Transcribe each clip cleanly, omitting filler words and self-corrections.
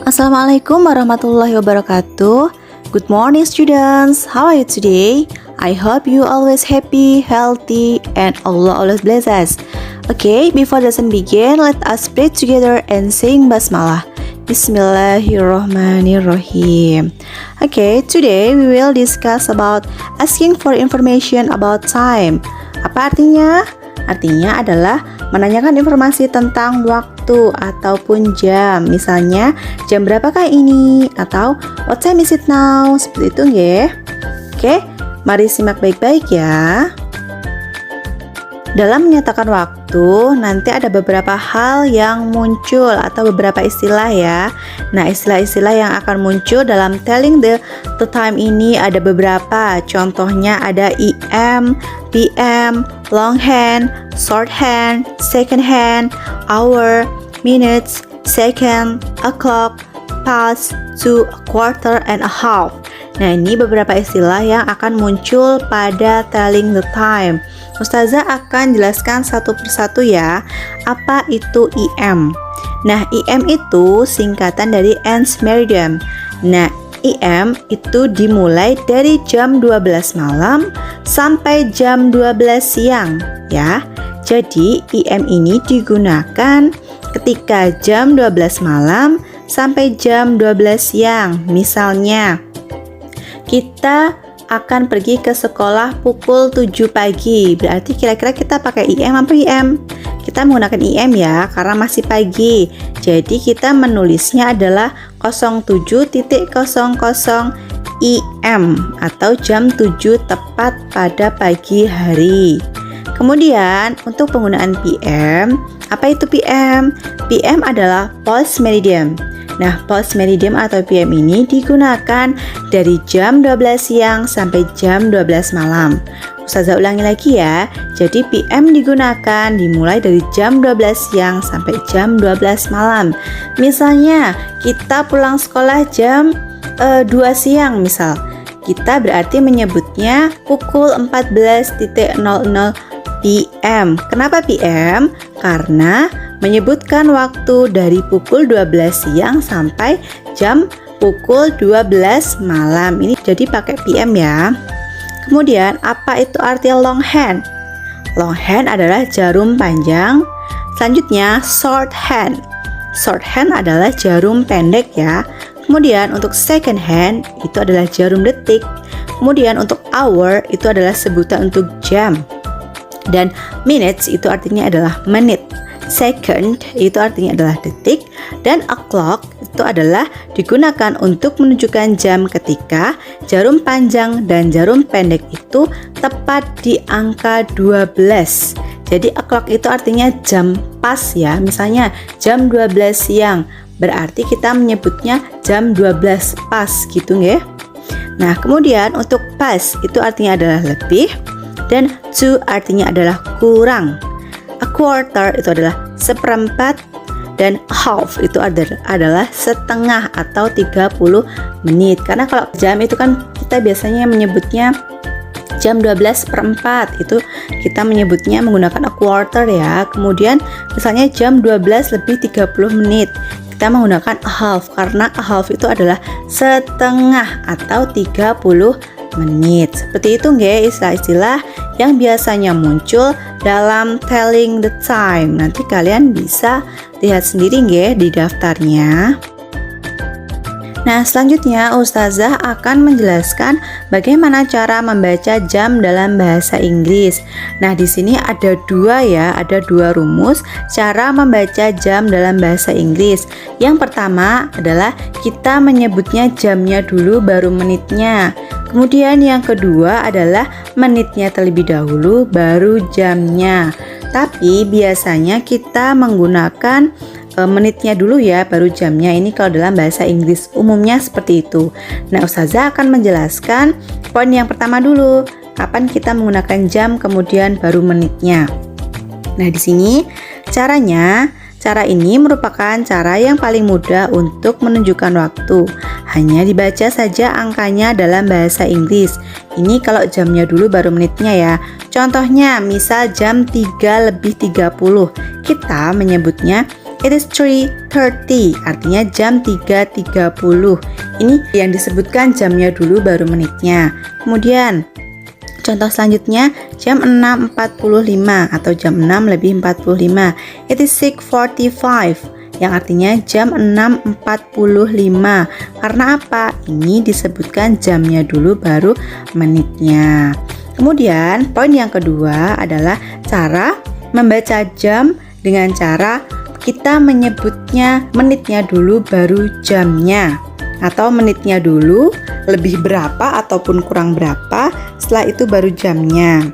Assalamualaikum warahmatullahi wabarakatuh. Good morning students, how are you today? I hope you always happy, healthy, and Allah always bless us. Okay, before the lesson begin, let us pray together and sing basmalah. Bismillahirrahmanirrahim. Okay, today we will discuss about asking for information about time. Apa artinya? Artinya adalah menanyakan informasi tentang waktu ataupun jam. Misalnya, jam berapakah ini? Atau what time is it now? Seperti itu ya. Oke, mari simak baik-baik ya. Dalam menyatakan waktu, nanti ada beberapa hal yang muncul atau beberapa istilah ya. Nah, istilah-istilah yang akan muncul dalam telling the time ini ada beberapa. Contohnya ada EM, PM, longhand, shorthand, secondhand, hour, minutes, second, o'clock, past, to, a quarter, and a half. Nah, ini beberapa istilah yang akan muncul pada telling the time. Ustazah akan jelaskan satu persatu ya. Apa itu EM? Nah, EM itu singkatan dari Ens Meridian. Nah, EM itu dimulai dari jam 12 malam sampai jam 12 siang ya. Jadi, EM ini digunakan ketika jam 12 malam sampai jam 12 siang. Misalnya, kita akan pergi ke sekolah pukul 7 pagi. Berarti kira-kira kita pakai IM apa IM? Kita menggunakan IM ya, karena masih pagi. Jadi kita menulisnya adalah 07.00 IM atau jam 7 tepat pada pagi hari. Kemudian untuk penggunaan PM, apa itu PM? PM adalah pulse meridian. Nah, pulse meridian atau PM ini digunakan dari jam 12 siang sampai jam 12 malam. Ustazah ulangi lagi ya. Jadi PM digunakan dimulai dari jam 12 siang sampai jam 12 malam. Misalnya, kita pulang sekolah jam 2 siang misal. Kita berarti menyebutnya pukul 14.00 PM. Kenapa PM? Karena menyebutkan waktu dari pukul 12 siang sampai jam pukul 12 malam. Ini jadi pakai PM ya. Kemudian apa itu arti longhand? Longhand adalah jarum panjang. Selanjutnya shorthand. Shorthand adalah jarum pendek ya. Kemudian untuk second hand itu adalah jarum detik. Kemudian untuk hour itu adalah sebutan untuk jam. Dan minutes itu artinya adalah menit. Second itu artinya adalah detik. Dan o'clock itu adalah digunakan untuk menunjukkan jam ketika jarum panjang dan jarum pendek itu tepat di angka 12. Jadi o'clock itu artinya jam pas ya. Misalnya jam 12 siang, berarti kita menyebutnya jam 12 pas gitu ya. Nah, kemudian untuk pas itu artinya adalah lebih. Dan to artinya adalah kurang. A quarter itu adalah seperempat. Dan half itu adalah setengah atau 30 menit. Karena kalau jam itu kan kita biasanya menyebutnya jam 12/4. Itu kita menyebutnya menggunakan a quarter ya. Kemudian misalnya jam 12 lebih 30 menit. Kita menggunakan a half karena a half itu adalah setengah atau 30 menit. Seperti itu nggih istilah-istilah yang biasanya muncul dalam telling the time. Nanti kalian bisa lihat sendiri nggih di daftarnya. Nah, selanjutnya Ustazah akan menjelaskan bagaimana cara membaca jam dalam bahasa Inggris. Nah, di sini ada dua rumus cara membaca jam dalam bahasa Inggris. Yang pertama adalah kita menyebutnya jamnya dulu baru menitnya. Kemudian yang kedua adalah menitnya terlebih dahulu baru jamnya. Tapi biasanya kita menggunakan menitnya dulu ya baru jamnya. Ini kalau dalam bahasa Inggris umumnya seperti itu. Nah, Ustazah akan menjelaskan poin yang pertama dulu. Kapan kita menggunakan jam kemudian baru menitnya. Nah, di sini cara ini merupakan cara yang paling mudah untuk menunjukkan waktu. Hanya dibaca saja angkanya dalam bahasa Inggris. Ini kalau jamnya dulu baru menitnya ya. Contohnya misal jam 3:30. Kita menyebutnya It is 3:30, artinya jam 3.30. Ini yang disebutkan jamnya dulu baru menitnya. Kemudian contoh selanjutnya jam 6.45 atau jam 6:45. It is 6:45, yang artinya jam 6.45. Karena apa? Ini disebutkan jamnya dulu baru menitnya. Kemudian poin yang kedua adalah cara membaca jam dengan cara kita menyebutnya menitnya dulu baru jamnya, atau menitnya dulu lebih berapa ataupun kurang berapa, setelah itu baru jamnya.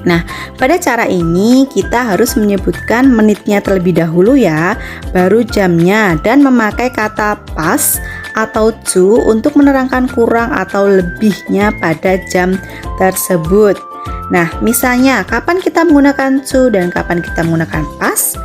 Nah, pada cara ini kita harus menyebutkan menitnya terlebih dahulu ya, baru jamnya, dan memakai kata pas atau to untuk menerangkan kurang atau lebihnya pada jam tersebut. Nah, misalnya kapan kita menggunakan to dan kapan kita menggunakan pas?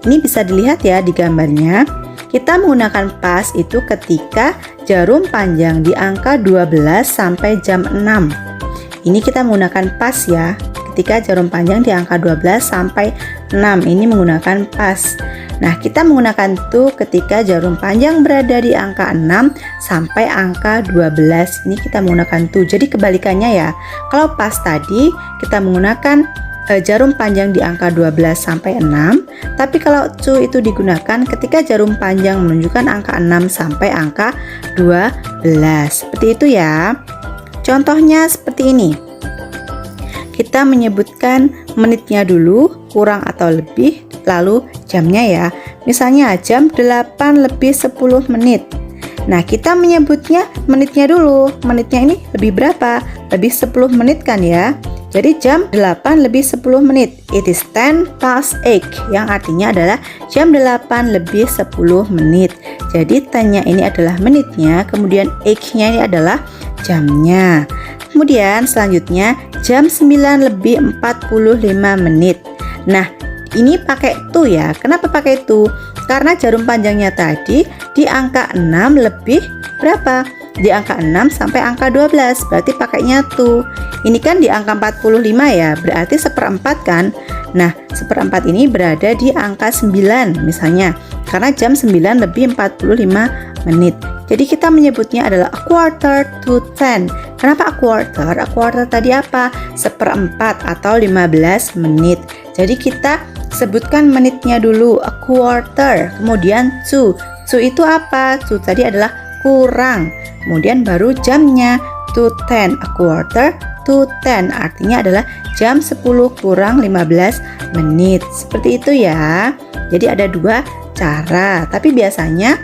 Ini bisa dilihat ya di gambarnya. Kita menggunakan pas itu ketika jarum panjang di angka 12 sampai jam 6. Ini kita menggunakan pas ya. Ketika jarum panjang di angka 12 sampai 6, ini menggunakan pas. Nah, kita menggunakan to ketika jarum panjang berada di angka 6 sampai angka 12. Ini kita menggunakan to. Jadi kebalikannya ya. Kalau pas tadi kita menggunakan jarum panjang di angka 12 sampai 6, tapi kalau to itu digunakan ketika jarum panjang menunjukkan angka 6 sampai angka 12. Seperti itu ya. Contohnya seperti ini. Kita menyebutkan menitnya dulu, kurang atau lebih, lalu jamnya ya. Misalnya jam 8:10 menit. Nah, kita menyebutnya menitnya dulu. Menitnya ini lebih berapa? Lebih 10 menit kan ya. Jadi jam 8:10 menit. It is 10:08, yang artinya adalah jam 8:10 menit. Jadi 10-nya ini adalah menitnya, kemudian 8-nya ini adalah jamnya. Kemudian selanjutnya jam 9:45 menit. Nah, ini pakai to ya. Kenapa pakai to? Karena jarum panjangnya tadi di angka 6 lebih berapa? Di angka 6 sampai angka 12, berarti pakainya to. Ini kan di angka 45 ya, berarti 1/4 kan. Nah, 1/4 ini berada di angka 9 misalnya, karena jam 9:45 menit. Jadi kita menyebutnya adalah a quarter to 10. Kenapa a quarter? A quarter tadi apa? 1/4 atau 15 menit. Jadi kita sebutkan menitnya dulu, a quarter. Kemudian to. To itu apa? To tadi adalah kurang. Kemudian baru jamnya, to 10. A quarter to 10 artinya adalah jam 10 kurang 15 menit. Seperti itu ya. Jadi ada dua cara, tapi biasanya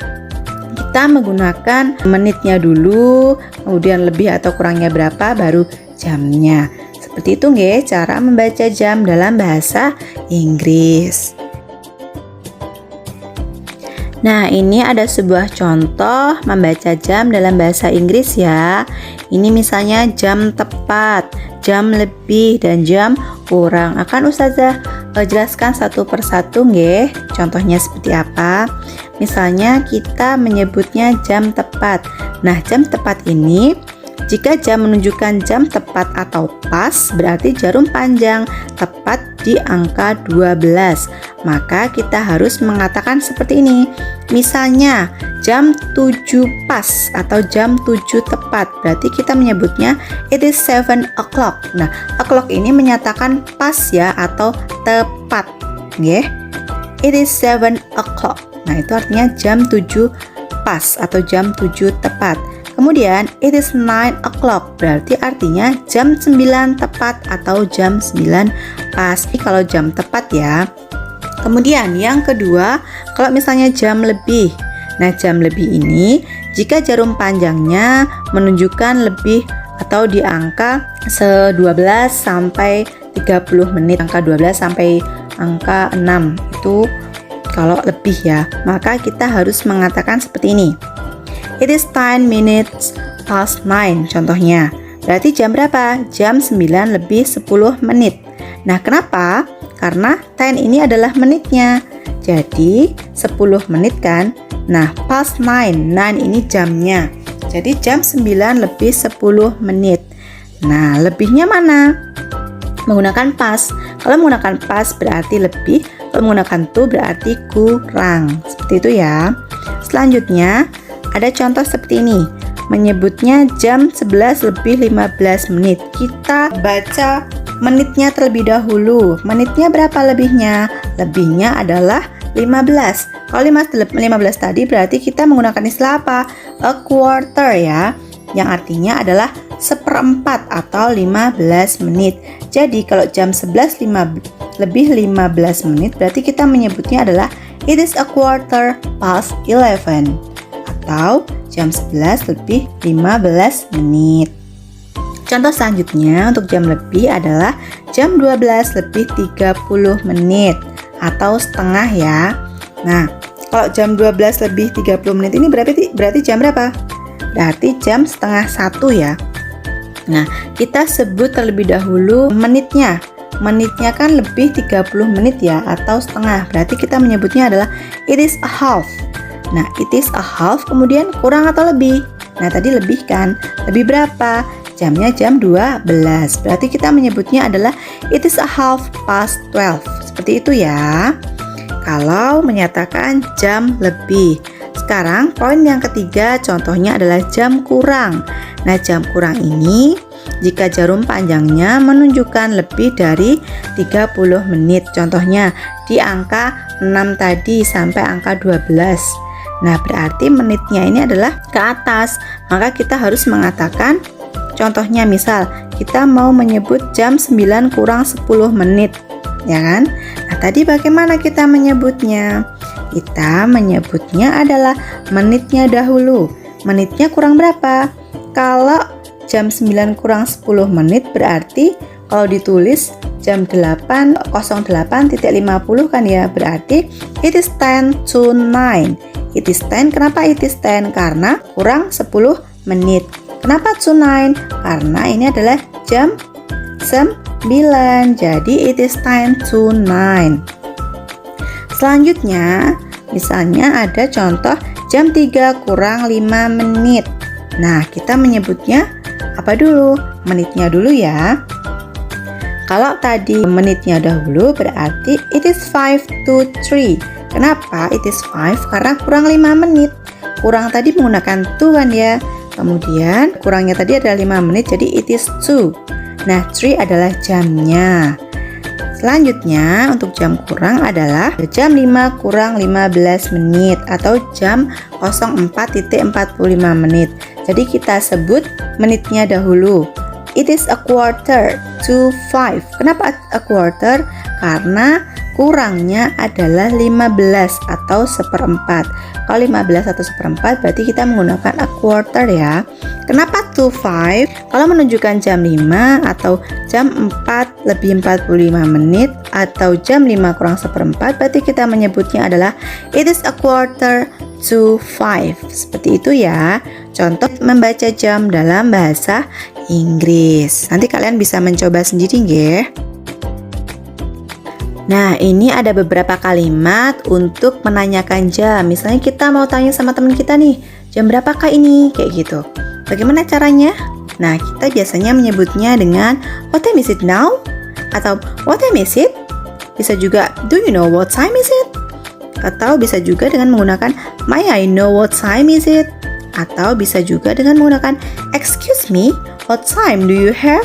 kita menggunakan menitnya dulu, kemudian lebih atau kurangnya berapa, baru jamnya. Seperti itu nggih cara membaca jam dalam bahasa Inggris. Nah, ini ada sebuah contoh membaca jam dalam bahasa Inggris ya. Ini misalnya jam tepat, jam lebih, dan jam kurang. Akan Ustazah jelaskan satu persatu nggih. Contohnya seperti apa? Misalnya kita menyebutnya jam tepat. Nah, jam tepat ini jika jam menunjukkan jam tepat atau pas, berarti jarum panjang tepat di angka 12. Maka kita harus mengatakan seperti ini. Misalnya jam 7 pas atau jam 7 tepat, berarti kita menyebutnya it is 7 o'clock. Nah, o'clock ini menyatakan pas ya atau tepat. Nggih. It is 7 o'clock. Nah, itu artinya jam 7 pas atau jam 7 tepat. Kemudian it is 9 o'clock, berarti artinya jam 9 tepat atau jam 9 pas. Ini kalau jam tepat ya. Kemudian yang kedua, kalau misalnya jam lebih. Nah, jam lebih ini jika jarum panjangnya menunjukkan lebih atau di angka 12 sampai 30 menit, angka 12 sampai angka 6 itu kalau lebih ya, maka kita harus mengatakan seperti ini. It is 10 minutes past 9 contohnya. Berarti jam berapa? Jam 9:10 menit. Nah, kenapa? Karena 10 ini adalah menitnya. Jadi 10 menit kan? Nah, past 9. 9 ini jamnya. Jadi jam 9:10 menit. Nah, lebihnya mana? Menggunakan pas. Kalau menggunakan pas berarti lebih, Kalau menggunakan to berarti kurang. Seperti itu ya. Selanjutnya ada contoh seperti ini. Menyebutnya jam 11 lebih 15 menit. Kita baca menitnya terlebih dahulu. Menitnya berapa lebihnya? Lebihnya adalah 15. Kalau 15 tadi berarti kita menggunakan istilah apa? A quarter ya. Yang artinya adalah seperempat atau 15 menit. Jadi kalau jam 11 lebih 15 menit berarti kita menyebutnya adalah it is a quarter past 11 atau jam 11 lebih 15 menit. Contoh selanjutnya untuk jam lebih adalah jam 12 lebih 30 menit atau setengah ya. Nah, kalau jam 12 lebih 30 menit ini berarti jam berapa? Berarti jam setengah 1 ya. Nah, kita sebut terlebih dahulu menitnya. Menitnya kan lebih 30 menit ya atau setengah. Berarti kita menyebutnya adalah it is a half. Nah, it is a half kemudian kurang atau lebih? Nah, tadi lebih kan? Lebih berapa? Jamnya jam 12. Berarti kita menyebutnya adalah it is a half past 12. Seperti itu ya. Kalau menyatakan jam lebih. Sekarang poin yang ketiga contohnya adalah jam kurang. Nah, jam kurang ini jika jarum panjangnya menunjukkan lebih dari 30 menit. Contohnya di angka 6 tadi sampai angka 12. Nah, berarti menitnya ini adalah ke atas. Maka kita harus mengatakan contohnya misal kita mau menyebut jam 9 kurang 10 menit. Ya kan? Nah, tadi bagaimana kita menyebutnya? Kita menyebutnya adalah menitnya dahulu. Menitnya kurang berapa? Kalau jam 9 kurang 10 menit berarti kalau ditulis jam 8.08.50 kan ya, berarti it is 10 to 9. It is 10, kenapa it is 10? Karena kurang 10 menit. Kenapa to 9? Karena ini adalah jam 9, jadi it is 10 to 9. Selanjutnya, misalnya ada contoh jam 3 kurang 5 menit. Nah, kita menyebutnya apa dulu? Menitnya dulu ya. Kalau tadi menitnya dahulu berarti it is 5 to 3. Kenapa it is 5? Karena kurang 5 menit. Kurang tadi menggunakan to kan ya. Kemudian kurangnya tadi adalah 5 menit jadi it is 2. Nah, 3 adalah jamnya. Selanjutnya untuk jam kurang adalah jam 5 kurang 15 menit atau jam 04.45 menit. Jadi kita sebut menitnya dahulu. It is a quarter to 5. Kenapa a quarter? Karena kurangnya adalah 15 atau seperempat. Kalau 15 atau seperempat berarti kita menggunakan a quarter ya. Kenapa to 5? Kalau menunjukkan jam 5 atau jam 4 lebih 45 menit atau jam 5 kurang seperempat berarti kita menyebutnya adalah it is a quarter to 5. Seperti itu ya. Contoh membaca jam dalam bahasa Inggris. Nanti kalian bisa mencoba sendiri nggih. Nah, ini ada beberapa kalimat untuk menanyakan jam. Misalnya kita mau tanya sama teman kita nih, jam berapakah ini? Kayak gitu. Bagaimana caranya? Nah, kita biasanya menyebutnya dengan what time is it now? Atau what time is it? Bisa juga do you know what time is it? Atau bisa juga dengan menggunakan may I know what time is it? Atau bisa juga dengan menggunakan excuse me, what time do you have?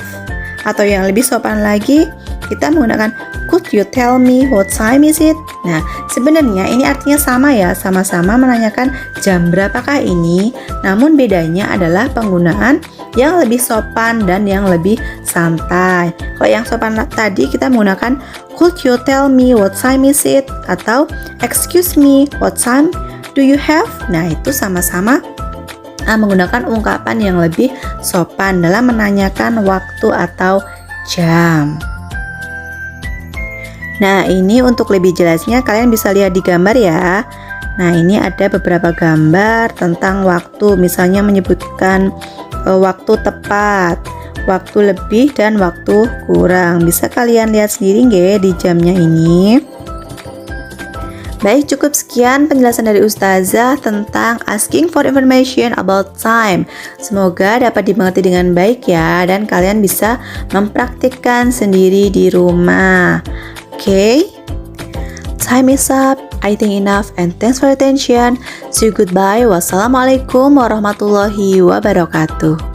Atau yang lebih sopan lagi, kita menggunakan could you tell me what time is it? Nah, sebenarnya ini artinya sama ya, sama-sama menanyakan jam berapakah ini, namun bedanya adalah penggunaan yang lebih sopan dan yang lebih santai. Kalau yang sopan tadi kita menggunakan could you tell me what time is it? Atau excuse me, what time do you have? Nah, itu sama-sama menggunakan ungkapan yang lebih sopan dalam menanyakan waktu atau jam. Nah, ini untuk lebih jelasnya kalian bisa lihat di gambar ya. Nah, ini ada beberapa gambar tentang waktu, misalnya menyebutkan waktu tepat, waktu lebih dan waktu kurang. Bisa kalian lihat sendiri nggih di jamnya ini. Baik, cukup sekian penjelasan dari Ustazah tentang asking for information about time. Semoga dapat dimengerti dengan baik ya, dan kalian bisa mempraktikkan sendiri di rumah. Okay? time is up. I think enough and thanks for attention. See you goodbye. Wassalamualaikum warahmatullahi wabarakatuh.